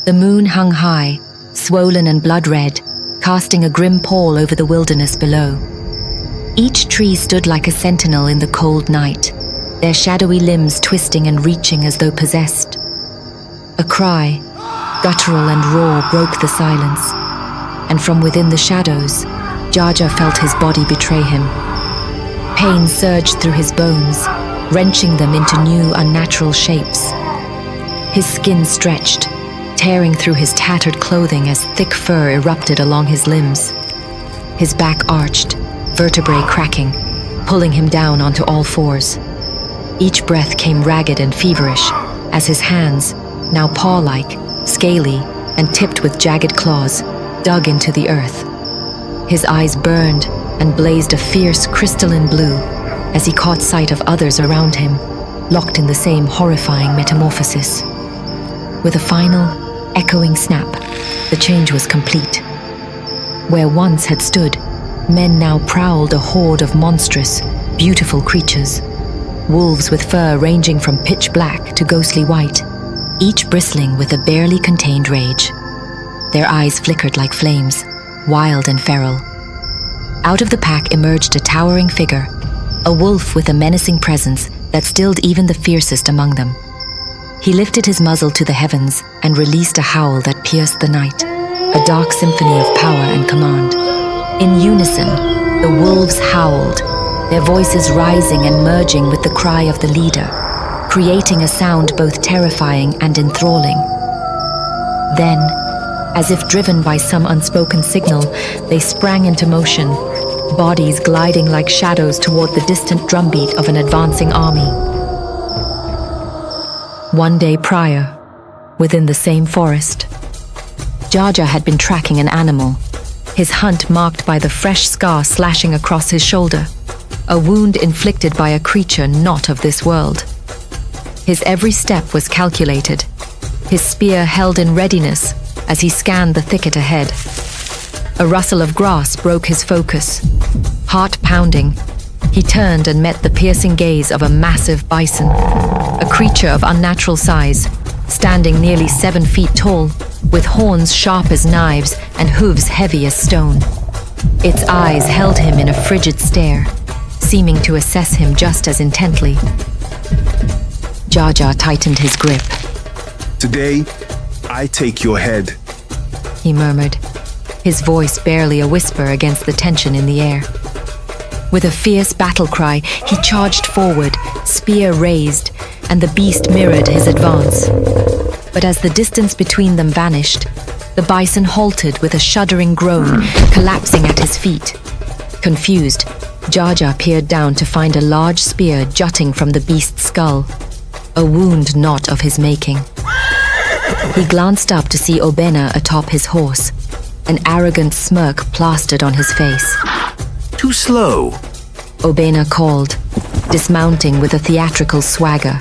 The moon hung high, swollen and blood-red, casting a grim pall over the wilderness below. Each tree stood like a sentinel in the cold night, their shadowy limbs twisting and reaching as though possessed. A cry, guttural and raw, broke the silence, and from within the shadows, Jaja felt his body betray him. Pain surged through his bones, wrenching them into new, unnatural shapes. His skin stretched, tearing through his tattered clothing as thick fur erupted along his limbs. His back arched, vertebrae cracking, pulling him down onto all fours. Each breath came ragged and feverish as his hands, now paw-like, scaly, and tipped with jagged claws, dug into the earth. His eyes burned and blazed a fierce crystalline blue as he caught sight of others around him, locked in the same horrifying metamorphosis. With a final, echoing snap, the change was complete. Where once had stood, men now prowled a horde of monstrous, beautiful creatures. Wolves with fur ranging from pitch black to ghostly white, each bristling with a barely contained rage. Their eyes flickered like flames, wild and feral. Out of the pack emerged a towering figure, a wolf with a menacing presence that stilled even the fiercest among them. He lifted his muzzle to the heavens and released a howl that pierced the night, a dark symphony of power and command. In unison, the wolves howled, their voices rising and merging with the cry of the leader, creating a sound both terrifying and enthralling. Then, as if driven by some unspoken signal, they sprang into motion, bodies gliding like shadows toward the distant drumbeat of an advancing army. One day prior, within the same forest, Jaja had been tracking an animal, his hunt marked by the fresh scar slashing across his shoulder, a wound inflicted by a creature not of this world. His every step was calculated, his spear held in readiness as he scanned the thicket ahead. A rustle of grass broke his focus. Heart pounding, he turned and met the piercing gaze of a massive bison, a creature of unnatural size, standing nearly 7 feet tall, with horns sharp as knives and hooves heavy as stone. Its eyes held him in a frigid stare, seeming to assess him just as intently. Jaja tightened his grip. "Today, I take your head," he murmured, his voice barely a whisper against the tension in the air. With a fierce battle cry, he charged forward, spear raised, and the beast mirrored his advance. But as the distance between them vanished, the bison halted with a shuddering groan, collapsing at his feet. Confused, Jaja peered down to find a large spear jutting from the beast's skull, a wound not of his making. He glanced up to see Obena atop his horse, an arrogant smirk plastered on his face. "Too slow," Obena called, dismounting with a theatrical swagger.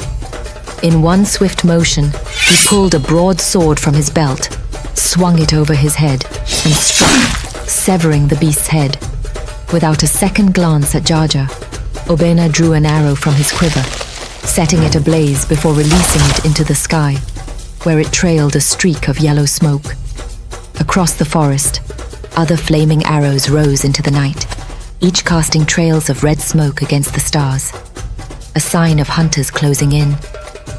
In one swift motion, he pulled a broad sword from his belt, swung it over his head, and struck, severing the beast's head. Without a second glance at Jaja, Obena drew an arrow from his quiver, setting it ablaze before releasing it into the sky, where it trailed a streak of yellow smoke. Across the forest, other flaming arrows rose into the night, each casting trails of red smoke against the stars, a sign of hunters closing in,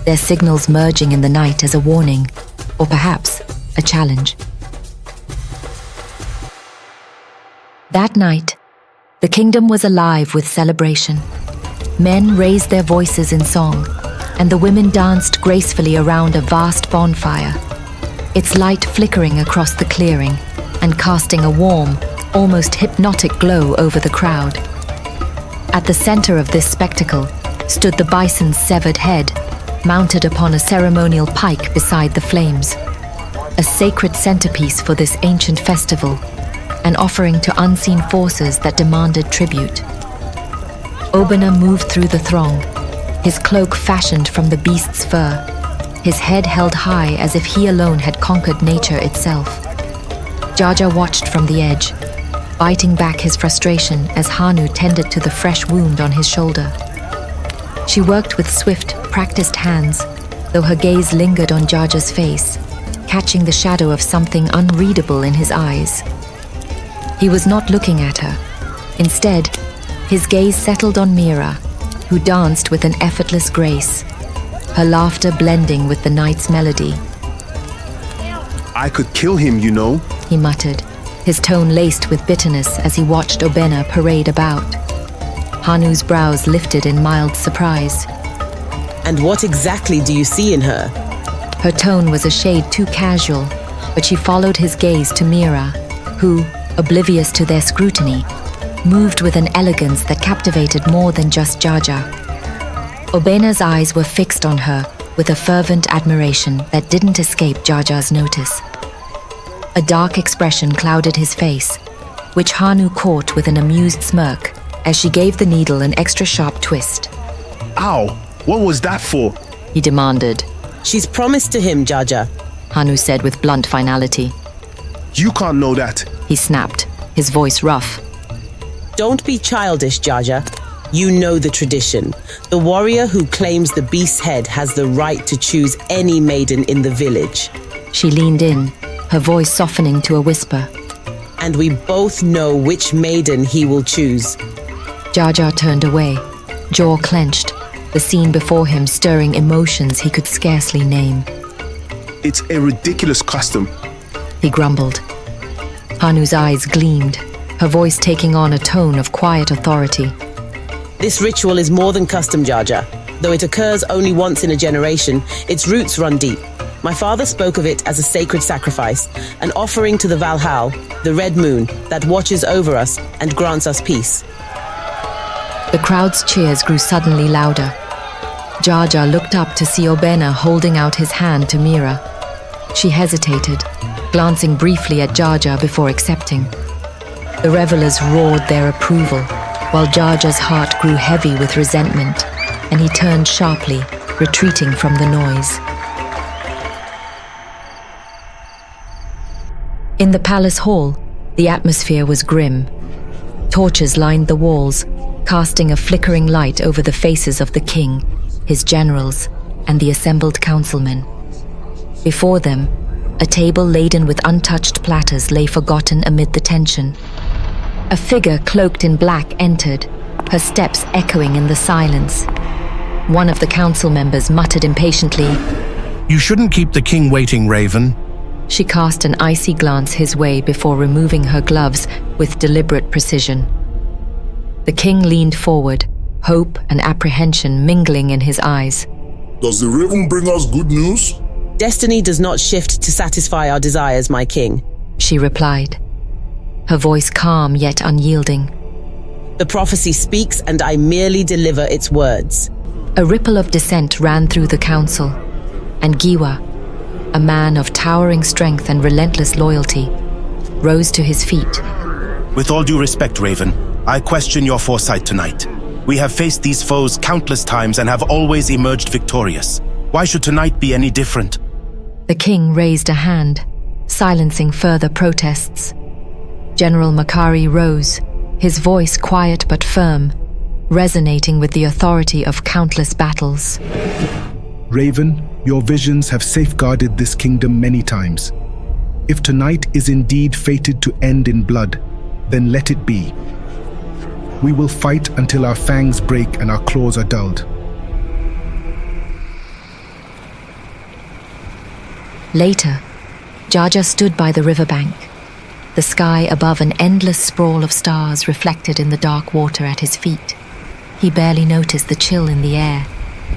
their signals merging in the night as a warning, or perhaps a challenge. That night, the kingdom was alive with celebration. Men raised their voices in song, and the women danced gracefully around a vast bonfire, its light flickering across the clearing and casting a warm, almost hypnotic glow over the crowd. At the center of this spectacle stood the bison's severed head, mounted upon a ceremonial pike beside the flames, a sacred centerpiece for this ancient festival, an offering to unseen forces that demanded tribute. Obena moved through the throng, his cloak fashioned from the beast's fur, his head held high as if he alone had conquered nature itself. Jaja watched from the edge, biting back his frustration as Hanu tended to the fresh wound on his shoulder. She worked with swift, practiced hands, though her gaze lingered on Jaja's face, catching the shadow of something unreadable in his eyes. He was not looking at her. Instead, his gaze settled on Mira, who danced with an effortless grace, her laughter blending with the night's melody. I could kill him, you know. He muttered, his tone laced with bitterness as he watched Obena parade about. Hanu's brows lifted in mild surprise. And what exactly do you see in her? Her tone was a shade too casual, but she followed his gaze to Mira, who, oblivious to their scrutiny, moved with an elegance that captivated more than just Jaja. Obena's eyes were fixed on her with a fervent admiration that didn't escape Jaja's notice. A dark expression clouded his face, which Hanu caught with an amused smirk as she gave the needle an extra sharp twist. Ow! What was that for? He demanded. She's promised to him, Jaja. Hanu said with blunt finality. You can't know that. He snapped, his voice rough. Don't be childish, Jaja. You know the tradition. The warrior who claims the beast's head has the right to choose any maiden in the village. She leaned in, her voice softening to a whisper. And we both know which maiden he will choose. Jaja turned away, jaw clenched, the scene before him stirring emotions he could scarcely name. It's a ridiculous custom. He grumbled. Hanu's eyes gleamed, her voice taking on a tone of quiet authority. This ritual is more than custom, Jaja. Though it occurs only once in a generation, its roots run deep. My father spoke of it as a sacred sacrifice, an offering to the Valhall, the red moon, that watches over us and grants us peace. The crowd's cheers grew suddenly louder. Jaja looked up to see Obena holding out his hand to Mira. She hesitated, glancing briefly at Jaja before accepting. The revelers roared their approval, while Jaja's heart grew heavy with resentment, and he turned sharply, retreating from the noise. In the palace hall, the atmosphere was grim. Torches lined the walls, casting a flickering light over the faces of the king, his generals, and the assembled councilmen. Before them, a table laden with untouched platters lay forgotten amid the tension. A figure cloaked in black entered, her steps echoing in the silence. One of the council members muttered impatiently, "You shouldn't keep the king waiting, Raven." She cast an icy glance his way before removing her gloves with deliberate precision. The king leaned forward, hope and apprehension mingling in his eyes. Does the raven bring us good news? Destiny does not shift to satisfy our desires, my king. She replied, her voice calm yet unyielding. The prophecy speaks and I merely deliver its words. A ripple of dissent ran through the council, and Giwa, a man of towering strength and relentless loyalty, rose to his feet. With all due respect, Raven, I question your foresight tonight. We have faced these foes countless times and have always emerged victorious. Why should tonight be any different? The king raised a hand, silencing further protests. General Makari rose, his voice quiet but firm, resonating with the authority of countless battles. Raven, your visions have safeguarded this kingdom many times. If tonight is indeed fated to end in blood, then let it be. We will fight until our fangs break and our claws are dulled. Later, Jaja stood by the riverbank, the sky above an endless sprawl of stars reflected in the dark water at his feet. He barely noticed the chill in the air,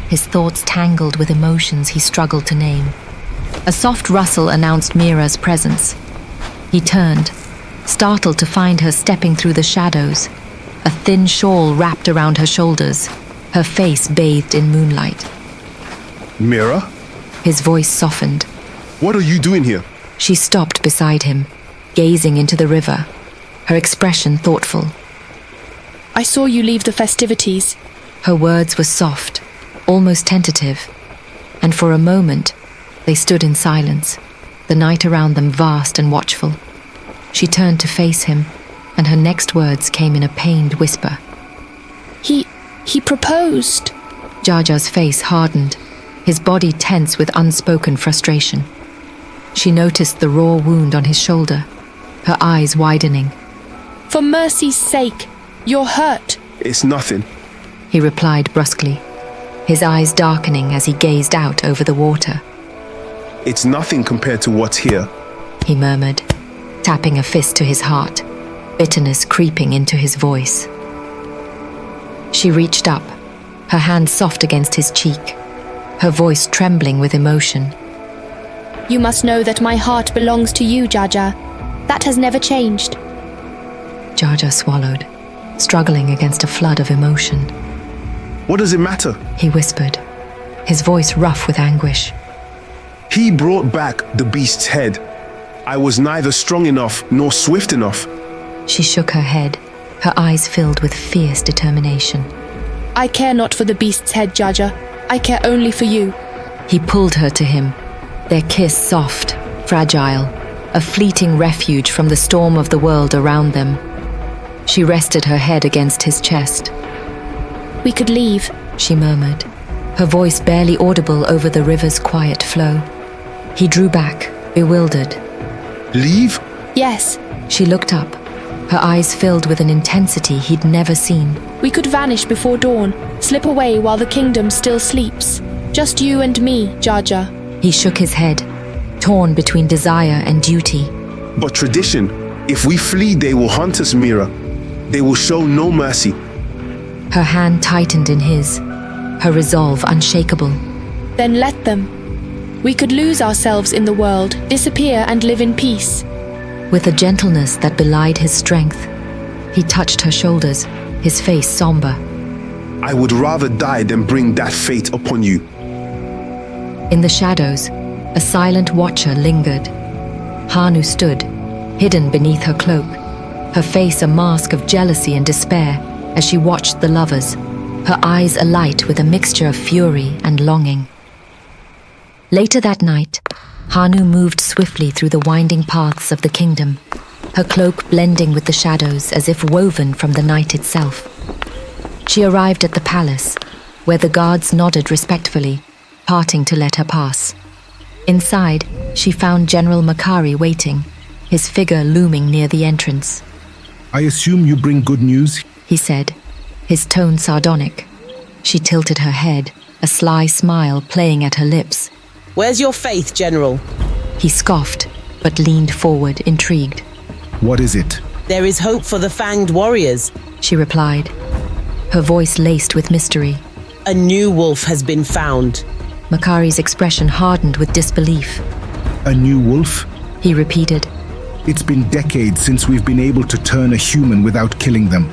his thoughts tangled with emotions he struggled to name. A soft rustle announced Mira's presence. He turned, startled to find her stepping through the shadows, a thin shawl wrapped around her shoulders, her face bathed in moonlight. Mira? His voice softened. What are you doing here? She stopped beside him, gazing into the river, her expression thoughtful. I saw you leave the festivities. Her words were soft, almost tentative, and for a moment, they stood in silence, the night around them vast and watchful. She turned to face him, and her next words came in a pained whisper. He proposed. Jaja's face hardened, his body tense with unspoken frustration. She noticed the raw wound on his shoulder, her eyes widening. For mercy's sake, you're hurt. It's nothing. He replied brusquely, his eyes darkening as he gazed out over the water. It's nothing compared to what's here. He murmured, tapping a fist to his heart, bitterness creeping into his voice. She reached up, her hand soft against his cheek, her voice trembling with emotion. You must know that my heart belongs to you, Jaja. That has never changed. Jaja swallowed, struggling against a flood of emotion. What does it matter? He whispered, his voice rough with anguish. He brought back the beast's head. I was neither strong enough nor swift enough. She shook her head, her eyes filled with fierce determination. I care not for the beast's head, Jaja. I care only for you. He pulled her to him, their kiss soft, fragile, a fleeting refuge from the storm of the world around them. She rested her head against his chest. We could leave, she murmured, her voice barely audible over the river's quiet flow. He drew back, bewildered. Leave? Yes. She looked up, her eyes filled with an intensity he'd never seen. We could vanish before dawn, slip away while the kingdom still sleeps. Just you and me, Jaja. He shook his head, torn between desire and duty. But tradition. If we flee, they will hunt us, Mira. They will show no mercy. Her hand tightened in his, her resolve unshakable. Then let them. We could lose ourselves in the world, disappear and live in peace. With a gentleness that belied his strength, he touched her shoulders, his face somber. I would rather die than bring that fate upon you. In the shadows, a silent watcher lingered. Hanu stood, hidden beneath her cloak, her face a mask of jealousy and despair as she watched the lovers, her eyes alight with a mixture of fury and longing. Later that night, Hanu moved swiftly through the winding paths of the kingdom, her cloak blending with the shadows as if woven from the night itself. She arrived at the palace, where the guards nodded respectfully, parting to let her pass. Inside, she found General Makari waiting, his figure looming near the entrance. I assume you bring good news? He said, his tone sardonic. She tilted her head, a sly smile playing at her lips. Where's your faith, General? He scoffed, but leaned forward, intrigued. What is it? There is hope for the fanged warriors, she replied, her voice laced with mystery. A new wolf has been found. Makari's expression hardened with disbelief. A new wolf? He repeated. It's been decades since we've been able to turn a human without killing them.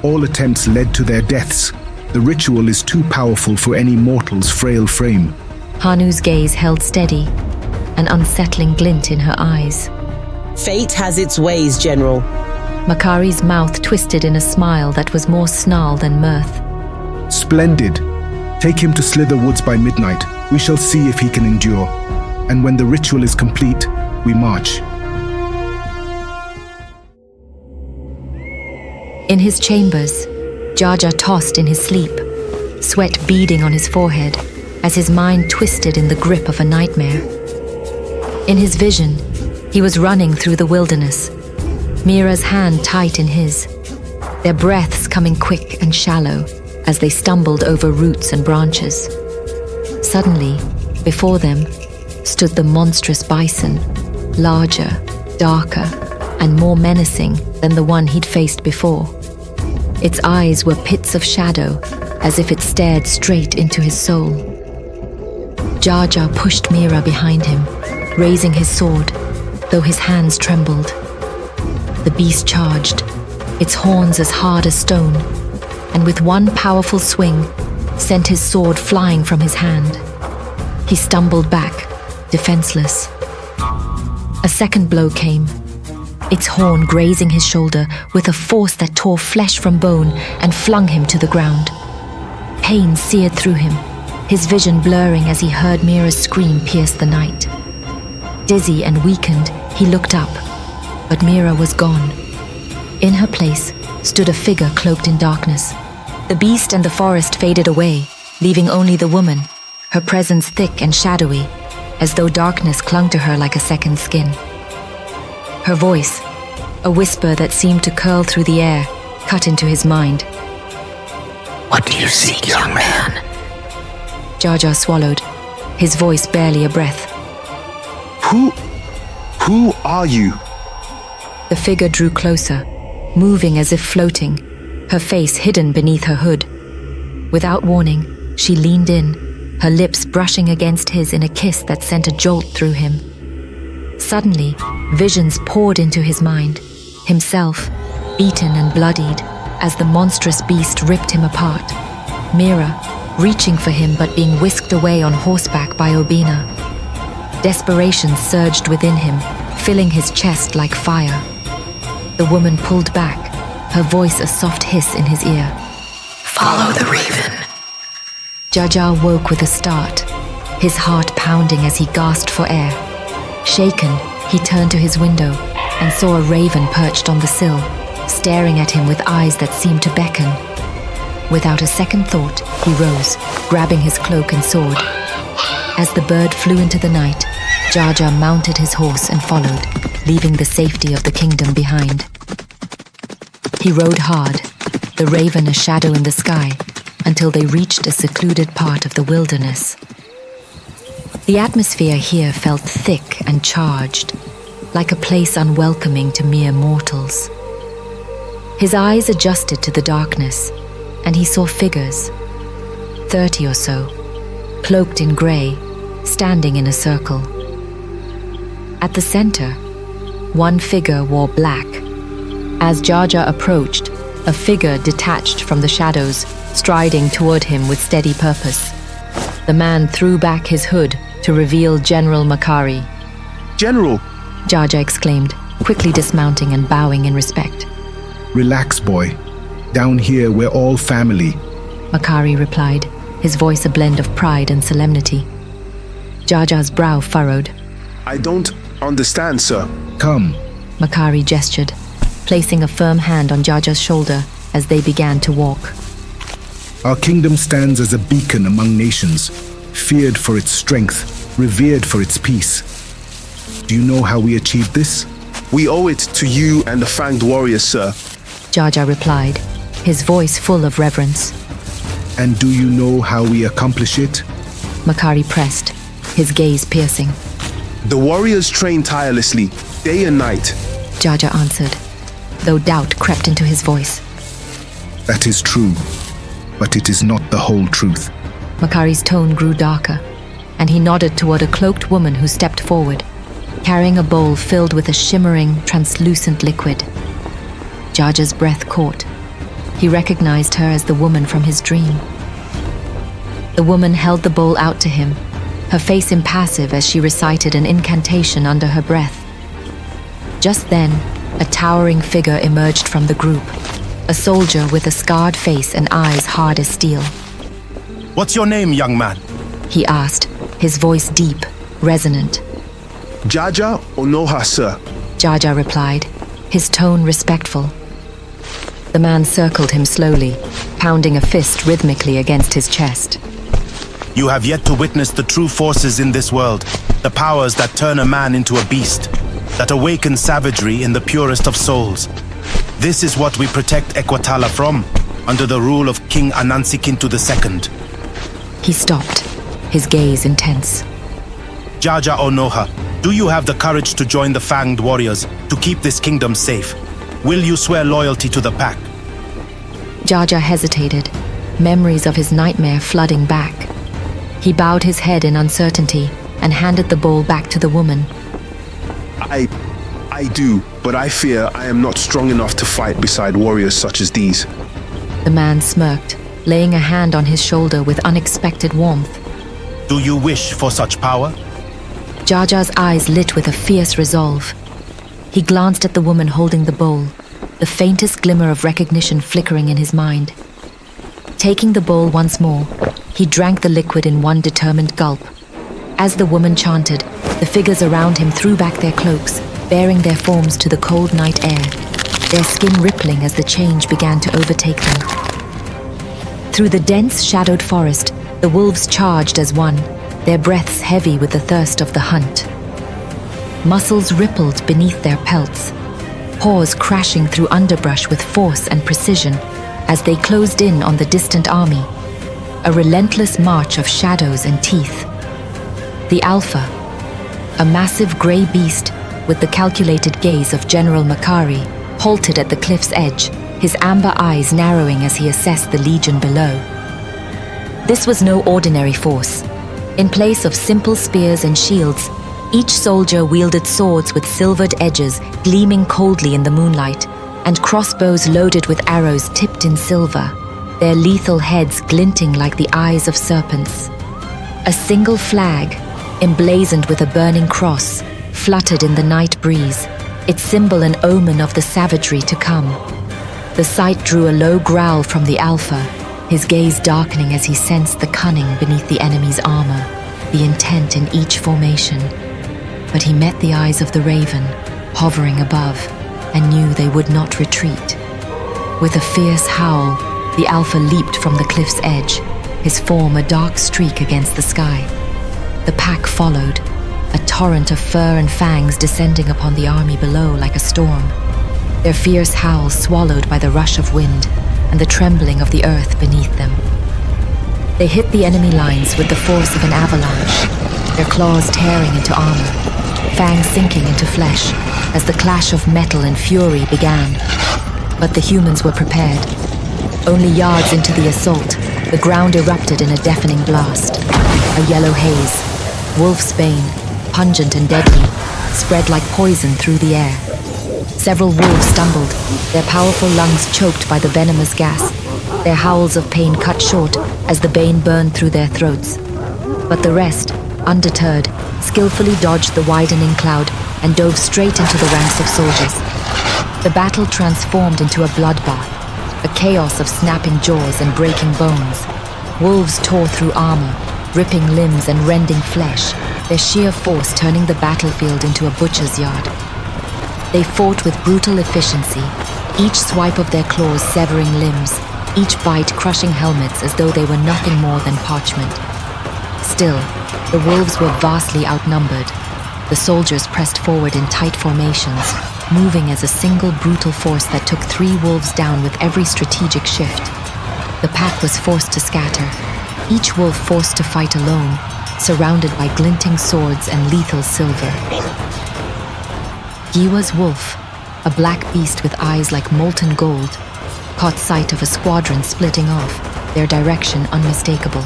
All attempts led to their deaths. The ritual is too powerful for any mortal's frail frame. Hanu's gaze held steady, an unsettling glint in her eyes. Fate has its ways, General. Makari's mouth twisted in a smile that was more snarl than mirth. Splendid. Take him to Slither Woods by midnight. We shall see if he can endure. And when the ritual is complete, we march. In his chambers, Jaja tossed in his sleep, sweat beading on his forehead as his mind twisted in the grip of a nightmare. In his vision, he was running through the wilderness, Mira's hand tight in his, their breaths coming quick and shallow as they stumbled over roots and branches. Suddenly, before them, stood the monstrous bison, larger, darker, and more menacing than the one he'd faced before. Its eyes were pits of shadow, as if it stared straight into his soul. Jaja pushed Mira behind him, raising his sword, though his hands trembled. The beast charged, its horns as hard as stone, and with one powerful swing, sent his sword flying from his hand. He stumbled back, defenseless. A second blow came, its horn grazing his shoulder with a force that tore flesh from bone and flung him to the ground. Pain seared through him, his vision blurring as he heard Mira's scream pierce the night. Dizzy and weakened, he looked up, but Mira was gone. In her place stood a figure cloaked in darkness. The beast and the forest faded away, leaving only the woman, her presence thick and shadowy, as though darkness clung to her like a second skin. Her voice, a whisper that seemed to curl through the air, cut into his mind. What do you seek, young man? Jar Jar swallowed, his voice barely a breath. Who are you? The figure drew closer, moving as if floating, her face hidden beneath her hood. Without warning, she leaned in, her lips brushing against his in a kiss that sent a jolt through him. Suddenly, visions poured into his mind, himself, beaten and bloodied, as the monstrous beast ripped him apart. Mira, reaching for him but being whisked away on horseback by Obina. Desperation surged within him, filling his chest like fire. The woman pulled back, her voice a soft hiss in his ear. Follow the raven. Jar Jar woke with a start, his heart pounding as he gasped for air. Shaken, he turned to his window and saw a raven perched on the sill, staring at him with eyes that seemed to beckon. Without a second thought, he rose, grabbing his cloak and sword. As the bird flew into the night, Jar Jar mounted his horse and followed, leaving the safety of the kingdom behind. He rode hard, the raven a shadow in the sky, until they reached a secluded part of the wilderness. The atmosphere here felt thick and charged, like a place unwelcoming to mere mortals. His eyes adjusted to the darkness, and he saw figures, 30 or so, cloaked in grey, standing in a circle. At the center, one figure wore black. As Jar Jar approached, a figure detached from the shadows, striding toward him with steady purpose. The man threw back his hood to reveal General Makari. General! Jar Jar exclaimed, quickly dismounting and bowing in respect. Relax, boy. Down here, we're all family. Makari replied, his voice a blend of pride and solemnity. Jar Jar's brow furrowed. I don't understand, sir. Come. Makari gestured, placing a firm hand on Jar Jar's shoulder as they began to walk. Our kingdom stands as a beacon among nations, feared for its strength, revered for its peace. Do you know how we achieved this? We owe it to you and the fanged warriors, sir. Jar Jar replied, his voice full of reverence. And do you know how we accomplish it? Makari pressed, his gaze piercing. The warriors train tirelessly, day and night. Jar Jar answered, though doubt crept into his voice. That is true, but it is not the whole truth. Makari's tone grew darker, and he nodded toward a cloaked woman who stepped forward, carrying a bowl filled with a shimmering, translucent liquid. Jar Jar's breath caught. He recognized her as the woman from his dream. The woman held the bowl out to him, her face impassive as she recited an incantation under her breath. Just then, a towering figure emerged from the group, a soldier with a scarred face and eyes hard as steel. What's your name, young man? He asked, his voice deep, resonant. Jar Jar Onoha, sir. Jar Jar replied, his tone respectful. The man circled him slowly, pounding a fist rhythmically against his chest. You have yet to witness the true forces in this world, the powers that turn a man into a beast, that awaken savagery in the purest of souls. This is what we protect Equatala from, under the rule of King Anansikintu II. He stopped, his gaze intense. Jar Jar Onoha, do you have the courage to join the fanged warriors to keep this kingdom safe? Will you swear loyalty to the pack? Jar Jar hesitated, memories of his nightmare flooding back. He bowed his head in uncertainty and handed the bowl back to the woman. I do, but I fear I am not strong enough to fight beside warriors such as these. The man smirked, laying a hand on his shoulder with unexpected warmth. Do you wish for such power? Jar Jar's eyes lit with a fierce resolve. He glanced at the woman holding the bowl, the faintest glimmer of recognition flickering in his mind. Taking the bowl once more, he drank the liquid in one determined gulp. As the woman chanted, the figures around him threw back their cloaks, baring their forms to the cold night air, their skin rippling as the change began to overtake them. Through the dense, shadowed forest, the wolves charged as one, their breaths heavy with the thirst of the hunt. Muscles rippled beneath their pelts, paws crashing through underbrush with force and precision as they closed in on the distant army, a relentless march of shadows and teeth. The Alpha, a massive grey beast with the calculated gaze of General Makari, halted at the cliff's edge, his amber eyes narrowing as he assessed the legion below. This was no ordinary force. In place of simple spears and shields, each soldier wielded swords with silvered edges gleaming coldly in the moonlight, and crossbows loaded with arrows tipped in silver, their lethal heads glinting like the eyes of serpents. A single flag, emblazoned with a burning cross, fluttered in the night breeze, its symbol an omen of the savagery to come. The sight drew a low growl from the Alpha, his gaze darkening as he sensed the cunning beneath the enemy's armor, the intent in each formation. But he met the eyes of the Raven, hovering above, and knew they would not retreat. With a fierce howl, the Alpha leaped from the cliff's edge, his form a dark streak against the sky. The pack followed, a torrent of fur and fangs descending upon the army below like a storm, their fierce howls swallowed by the rush of wind and the trembling of the earth beneath them. They hit the enemy lines with the force of an avalanche, their claws tearing into armor, fangs sinking into flesh as the clash of metal and fury began. But the humans were prepared. Only yards into the assault, the ground erupted in a deafening blast. A yellow haze, wolfsbane, pungent and deadly, spread like poison through the air. Several wolves stumbled, their powerful lungs choked by the venomous gas, their howls of pain cut short as the bane burned through their throats. But the rest, undeterred, skillfully dodged the widening cloud and dove straight into the ranks of soldiers. The battle transformed into a bloodbath, a chaos of snapping jaws and breaking bones. Wolves tore through armor, ripping limbs and rending flesh, their sheer force turning the battlefield into a butcher's yard. They fought with brutal efficiency, each swipe of their claws severing limbs, each bite crushing helmets as though they were nothing more than parchment. Still, the wolves were vastly outnumbered. The soldiers pressed forward in tight formations, moving as a single brutal force that took 3 wolves down with every strategic shift. The pack was forced to scatter, each wolf forced to fight alone, surrounded by glinting swords and lethal silver. Giwa's wolf, a black beast with eyes like molten gold, caught sight of a squadron splitting off, their direction unmistakable.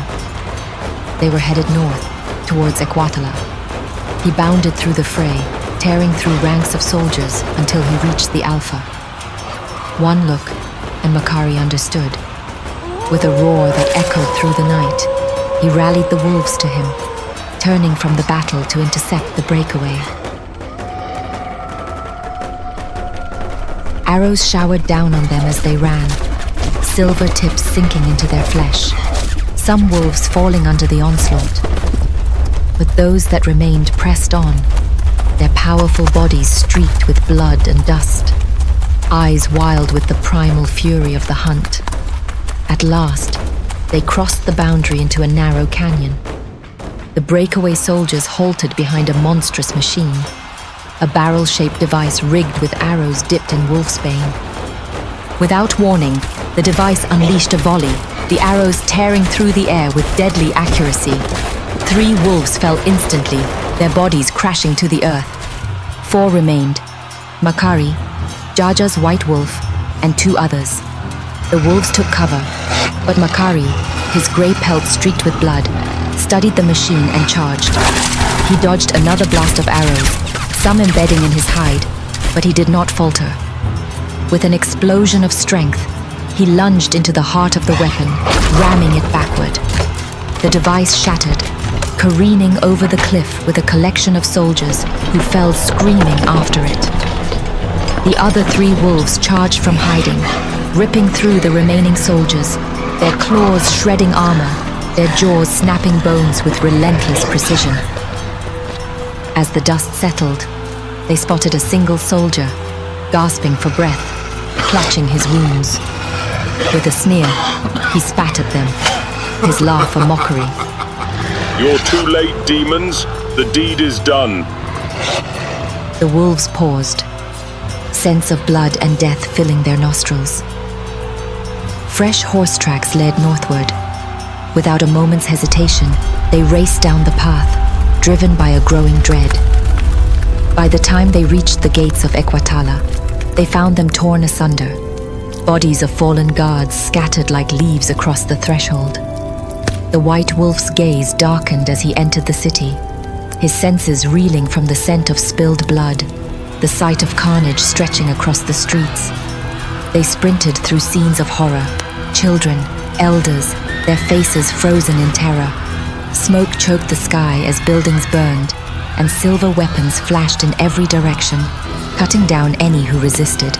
They were headed north, towards Equatala. He bounded through the fray, tearing through ranks of soldiers until he reached the Alpha. One look, and Makari understood. With a roar that echoed through the night, he rallied the wolves to him, turning from the battle to intercept the breakaway. Arrows showered down on them as they ran, silver tips sinking into their flesh, some wolves falling under the onslaught. But those that remained pressed on, their powerful bodies streaked with blood and dust, eyes wild with the primal fury of the hunt. At last, they crossed the boundary into a narrow canyon. The breakaway soldiers halted behind a monstrous machine, a barrel-shaped device rigged with arrows dipped in wolfsbane. Without warning, the device unleashed a volley, the arrows tearing through the air with deadly accuracy. 3 wolves fell instantly, their bodies crashing to the earth. 4 remained: Makari, Jaja's white wolf, and 2 others. The wolves took cover, but Makari, his grey pelt streaked with blood, studied the machine and charged. He dodged another blast of arrows, some embedding in his hide, but he did not falter. With an explosion of strength, he lunged into the heart of the weapon, ramming it backward. The device shattered, careening over the cliff with a collection of soldiers who fell screaming after it. The other 3 wolves charged from hiding, ripping through the remaining soldiers, their claws shredding armor, their jaws snapping bones with relentless precision. As the dust settled, they spotted a single soldier, gasping for breath, clutching his wounds. With a sneer, he spat at them, his laugh a mockery. You're too late, demons. The deed is done. The wolves paused, scents of blood and death filling their nostrils. Fresh horse tracks led northward. Without a moment's hesitation, they raced down the path, driven by a growing dread. By the time they reached the gates of Equatala, they found them torn asunder, bodies of fallen guards scattered like leaves across the threshold. The white wolf's gaze darkened as he entered the city, his senses reeling from the scent of spilled blood, the sight of carnage stretching across the streets. They sprinted through scenes of horror, children, elders, their faces frozen in terror. Smoke choked the sky as buildings burned, and silver weapons flashed in every direction, cutting down any who resisted.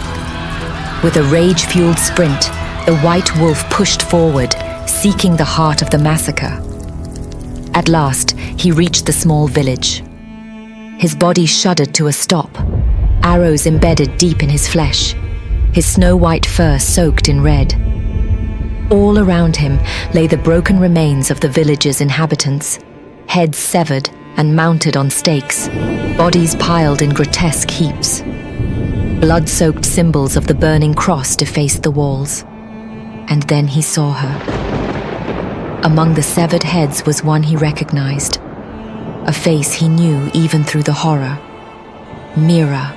With a rage-fueled sprint, the white wolf pushed forward, seeking the heart of the massacre. At last, he reached the small village. His body shuddered to a stop, arrows embedded deep in his flesh, his snow-white fur soaked in red. All around him lay the broken remains of the village's inhabitants, heads severed and mounted on stakes, bodies piled in grotesque heaps. Blood-soaked symbols of the burning cross defaced the walls. And then he saw her. Among the severed heads was one he recognized, a face he knew even through the horror. Mira.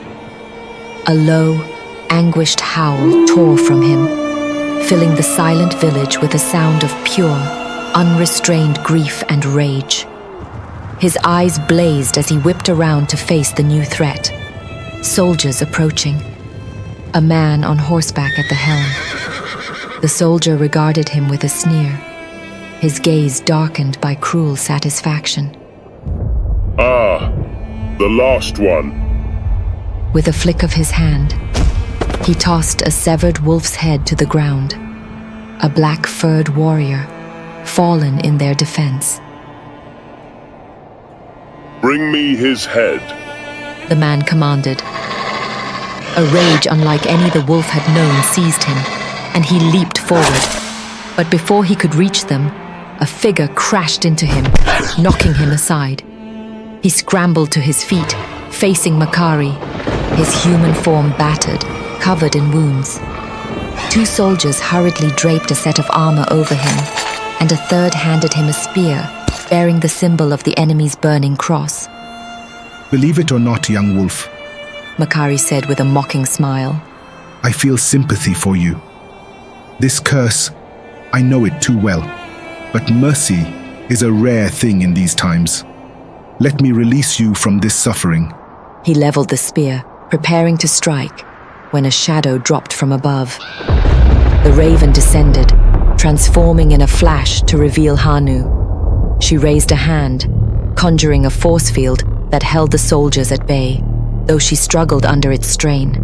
A low, anguished howl tore from him, filling the silent village with a sound of pure, unrestrained grief and rage. His eyes blazed as he whipped around to face the new threat. Soldiers approaching. A man on horseback at the helm. The soldier regarded him with a sneer, his gaze darkened by cruel satisfaction. Ah, the last one. With a flick of his hand, he tossed a severed wolf's head to the ground, a black-furred warrior, fallen in their defense. Bring me his head, the man commanded. A rage unlike any the wolf had known seized him, and he leaped forward. But before he could reach them, a figure crashed into him, knocking him aside. He scrambled to his feet, facing Makari, his human form battered, covered in wounds. Two soldiers hurriedly draped a set of armor over him, and a third handed him a spear, bearing the symbol of the enemy's burning cross. Believe it or not, young wolf, Makari said with a mocking smile, I feel sympathy for you. This curse, I know it too well, but mercy is a rare thing in these times. Let me release you from this suffering. He leveled the spear, preparing to strike, when a shadow dropped from above. The raven descended, transforming in a flash to reveal Hanu. She raised a hand, conjuring a force field that held the soldiers at bay, though she struggled under its strain.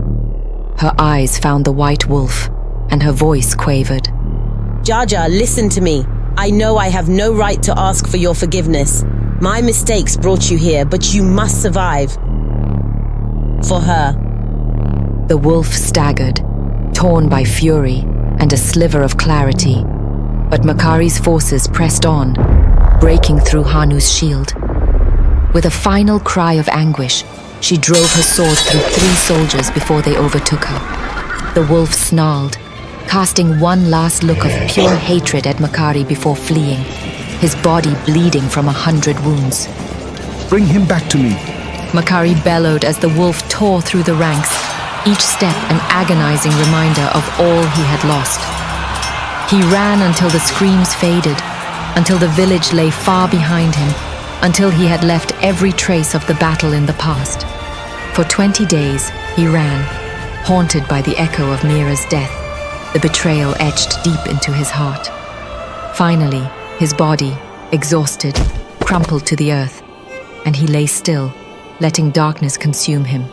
Her eyes found the white wolf, and her voice quavered. Jaja, listen to me. I know I have no right to ask for your forgiveness. My mistakes brought you here, but you must survive. For her. The wolf staggered, torn by fury and a sliver of clarity. But Makari's forces pressed on, breaking through Hanu's shield. With a final cry of anguish, she drove her sword through 3 soldiers before they overtook her. The wolf snarled, casting one last look of pure hatred at Makari before fleeing, his body bleeding from 100 wounds. Bring him back to me, Makari bellowed as the wolf tore through the ranks, each step an agonizing reminder of all he had lost. He ran until the screams faded, until the village lay far behind him, until he had left every trace of the battle in the past. For 20 days, he ran, haunted by the echo of Mira's death, the betrayal etched deep into his heart. Finally, his body, exhausted, crumpled to the earth, and he lay still, letting darkness consume him.